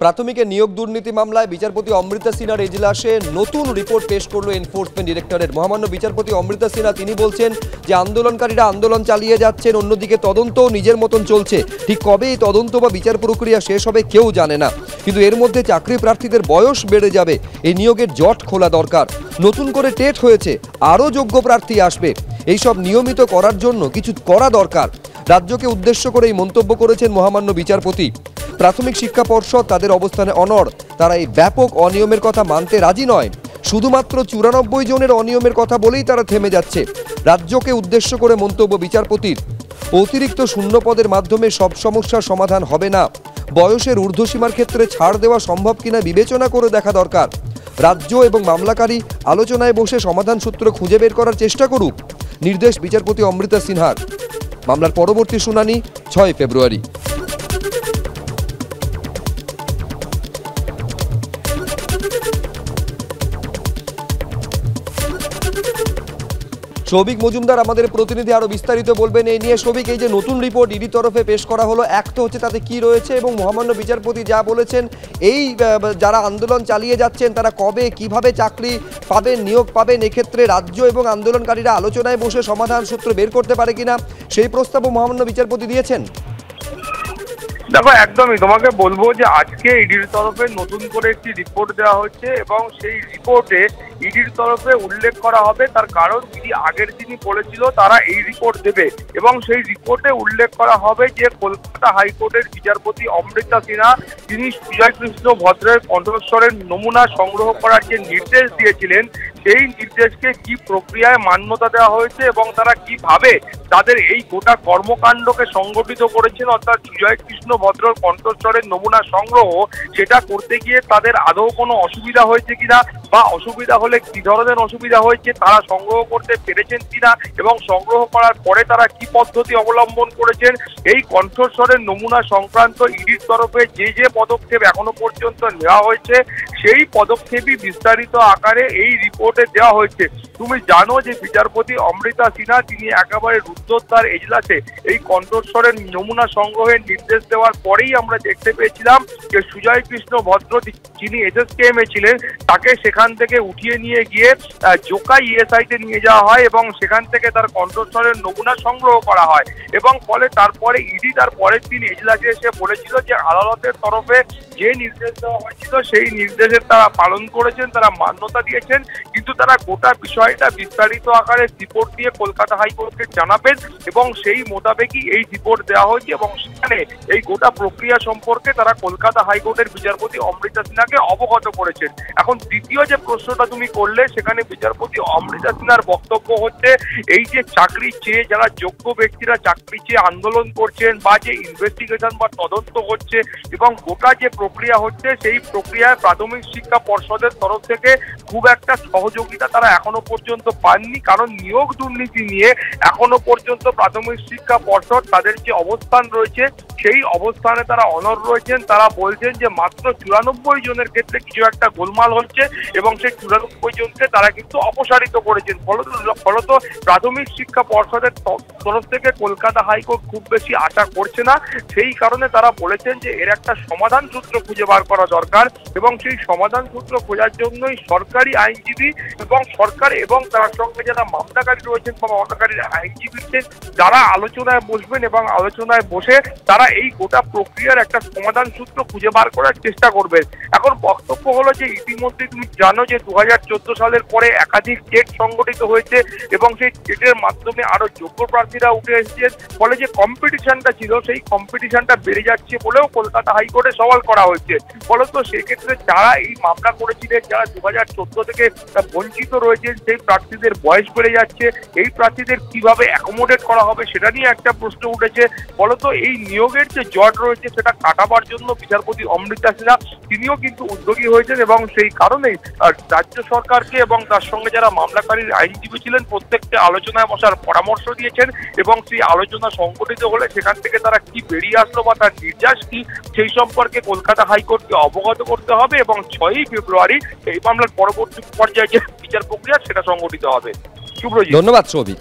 প্রাথমিকের নিয়োগ দুর্নীতি মামলায় বিচারপতি অমৃতা সিনহার এজলাসে নতুন রিপোর্ট পেশ করলো এনফোর্সমেন্ট ডিরেক্টরেট। মহামান্য বিচারপতি অমৃতা সিনহা তিনি বলছেন যে আন্দোলনকারীরা আন্দোলন চালিয়ে যাচ্ছেন, অন্যদিকে তদন্ত নিজের মতন চলছে। ঠিক কবে এই তদন্ত বা বিচার প্রক্রিয়া শেষ হবে কেউ জানে না, কিন্তু এর মধ্যে চাকরি প্রার্থীদের বয়স বেড়ে যাবে, এই নিয়োগের জট খোলা দরকার। নতুন করে টেট হয়েছে, আরও যোগ্য প্রার্থী আসবে, এইসব নিয়মিত করার জন্য কিছু করা দরকার। রাজ্যকে উদ্দেশ্য করে এই মন্তব্য করেছেন মহামান্য বিচারপতি। প্রাথমিক শিক্ষা পর্ষদ তাদের অবস্থানে অনড়, তারা এই ব্যাপক অনিয়মের কথা মানতে রাজি নয়। শুধুমাত্র 94 জনের অনিয়মের কথা বলেই তারা থেমে যাচ্ছে। রাজ্যকে উদ্দেশ্য করে মন্তব্য বিচারপতির। অতিরিক্ত শূন্য পদের মাধ্যমে সব সমস্যার সমাধান হবে না। বয়সের ঊর্ধ্বসীমার ক্ষেত্রে ছাড় দেওয়া সম্ভব কিনা বিবেচনা করে দেখা দরকার। রাজ্য এবং মামলাকারী আলোচনায় বসে সমাধান সূত্র খুঁজে বের করার চেষ্টা করুক, নির্দেশ বিচারপতি অমৃতা সিনহার। মামলার পরবর্তী শুনানি 6 ফেব্রুয়ারি। সৌভিক মজুমদার আমাদের প্রতিনিধি আরো বিস্তারিত বলবেন এই নিয়ে। সৌভিক, এই যে নতুন রিপোর্ট ইডি তরফে পেশ করা হলো, এক তো হচ্ছে তাতে কি রয়েছে এবং মহামান্য বিচারপতি যা বলেছেন, এই যারা আন্দোলন চালিয়ে যাচ্ছেন তারা কবে কিভাবে চাকরি পাবেন, নিয়োগ পাবেন, এক্ষেত্রে রাজ্য এবং আন্দোলনকারীরা আলোচনায় বসে সমাধান সূত্র বের করতে পারে কিনা সেই প্রস্তাবও মহামান্য বিচারপতি দিয়েছেন। দেখো, একদমই তোমাকে বলবো যে আজকে ইডির তরফে নতুন করে একটি রিপোর্ট দেওয়া হচ্ছে এবং সেই রিপোর্টে ইডির তরফে উল্লেখ করা হবে, তার কারণ ইডি আগের দিনই বলেছিল তারা এই রিপোর্ট দেবে এবং সেই রিপোর্টে উল্লেখ করা হবে যে কলকাতা হাইকোর্টের বিচারপতি অমৃতা সিনহা তিনি সুজয় কৃষ্ণ ভদ্রের কণ্ঠস্বরের নমুনা সংগ্রহ করার যে নির্দেশ দিয়েছিলেন সেই নির্দেশকে কি প্রক্রিয়ায় মান্যতা দেওয়া হয়েছে এবং তারা কিভাবে তাদের এই গোটা কর্মকাণ্ডকে সংগঠিত করেছেন, অর্থাৎ সুজয় কৃষ্ণ ভদ্রর কণ্ঠস্বরের নমুনা সংগ্রহ, সেটা করতে গিয়ে তাদের আদৌ কোনো অসুবিধা হয়েছে কিনা বা অসুবিধা হলে কি ধরনের অসুবিধা হয়েছে, তারা সংগ্রহ করতে পেরেছেন কিনা এবং সংগ্রহ করার পরে তারা কি পদ্ধতি অবলম্বন করেছেন, এই কণ্ঠস্বরের নমুনা সংক্রান্ত ইডির তরফে যে যে পদক্ষেপ এখনো পর্যন্ত নেওয়া হয়েছে সেই পদক্ষেপই বিস্তারিত আকারে এই রিপোর্টে দেওয়া হয়েছে। তুমি জানো যে বিচারপতি অমৃতা সিনহা তিনি একেবারে রুদ্ধদ্বার এজলাসে এই কণ্ঠস্বরের নমুনা সংগ্রহের নির্দেশ দেওয়ার পরেই আমরা দেখতে পেয়েছিলাম যে সুজয় কৃষ্ণ ভদ্র যিনি এসএসকেএম এ ছিলেন তাকে সেখান থেকে উঠিয়ে নিয়ে গিয়ে জোকাই ইএসআইতে নিয়ে যাওয়া হয় এবং সেখান থেকে তার কণ্ঠস্বরের নমুনা সংগ্রহ করা হয় এবং ফলে তারপরে ইডি তার পরের দিন এজলাসে এসে বলেছিল যে আদালতের তরফে যে নির্দেশ দেওয়া হয়েছিল সেই নির্দেশের তারা পালন করেছেন, তারা মান্যতা দিয়েছেন, কিন্তু তারা গোটা বিষয়টা বিস্তারিত আকারে রিপোর্ট দিয়ে কলকাতা হাইকোর্টকে জানাবেন এবং সেই মোতাবেকই এই রিপোর্ট দেওয়া হয়েছে এবং সেখানে এই গোটা প্রক্রিয়া সম্পর্কে তারা কলকাতা হাইকোর্টের বিচারপতি অমৃতা সিনহাকে অবগত করেছেন। এখন দ্বিতীয় যে প্রশ্নটা তুমি করলে, সেখানে বিচারপতি অমৃতা সিনহার বক্তব্য হচ্ছে এই যে চাকরি চেয়ে যারা যোগ্য ব্যক্তিরা চাকরি চেয়ে আন্দোলন করছেন বা যে ইনভেস্টিগেশন বা তদন্ত হচ্ছে এবং গোটা যে প্রক্রিয়া হচ্ছে সেই প্রক্রিয়ায় প্রাথমিক শিক্ষা পর্ষদের তরফ থেকে খুব একটা সহযোগিতা তারা এখনো পর্যন্ত পাননি, কারণ নিয়োগ দুর্নীতি নিয়ে এখনো পর্যন্ত প্রাথমিক শিক্ষা পর্ষদ তাদের যে অবস্থান রয়েছে সেই অবস্থানে তারা অনড় রয়েছেন। তারা বলছেন যে মাত্র 94 জনের ক্ষেত্রে কিছু একটা গোলমাল হচ্ছে এবং সেই 94 জনকে তারা কিন্তু অপসারিত করেছেন। ফলত প্রাথমিক শিক্ষা পর্ষদের তরফ থেকে কলকাতা হাইকোর্ট খুব বেশি আশা করছে না। সেই কারণে তারা বলেছেন যে এর একটা সমাধান সূত্র খুঁজে বার করা দরকার এবং সেই সমাধান সূত্র খোঁজার জন্যই সরকারি আইনজীবী এবং সরকার এবং তার সঙ্গে যারা মামলাকারী রয়েছেন বা মামলাকারীর আইনজীবী যারা আলোচনায় বসবেন এবং আলোচনায় বসে তারা এই গোটা প্রক্রিয়ার একটা সমাধান সূত্র খুঁজে বার করার চেষ্টা করবেন। এখন বক্তব্য হলো যে ইতিমধ্যে তুমি জানো যে 2014 সালের পরে একাধিক টেট সংগঠিত হয়েছে এবং সেই টেটের মাধ্যমে আরো যোগ্য প্রার্থীরা উঠে এসেছেন, ফলে যে কম্পিটিশনটা ছিল সেই কম্পিটিশনটা বেড়ে যাচ্ছে বলেও কলকাতা হাইকোর্টে সওয়াল করা হয়েছে। ফলত সেক্ষেত্রে যারা এই মামলা করেছিলেন, যারা 2014 থেকে বঞ্চিত রয়েছেন, সেই প্রার্থীদের বয়স বেড়ে যাচ্ছে, এই প্রার্থীদের কিভাবে অ্যাকোমোডেট করা হবে সেটা নিয়ে একটা প্রশ্ন উঠেছে। ফলত এই নিয়োগের যে জট রয়েছে সেটা কাটাবার জন্য বিচারপতি অমৃতা সিনহা তিনিও কিন্তু উদ্যোগী হয়েছেন এবং সেই কারণেই রাজ্য সরকারকে এবং তার সঙ্গে যারা মামলাকারীর আইনজীবী ছিলেন প্রত্যেককে আলোচনায় বসার পরামর্শ দিয়েছেন এবং সেই আলোচনা সংগঠিত হলে সেখান থেকে তারা কি বেরিয়ে আসলো বা তার নির্যাস কি সেই সম্পর্কে কলকাতা হাইকোর্টকে অবগত করতে হবে এবং 6 ফেব্রুয়ারি এই মামলার পরবর্তী পর্যায়ে যে বিচার প্রক্রিয়া সেটা সংগঠিত হবে। ধন্যবাদ সৌভিক।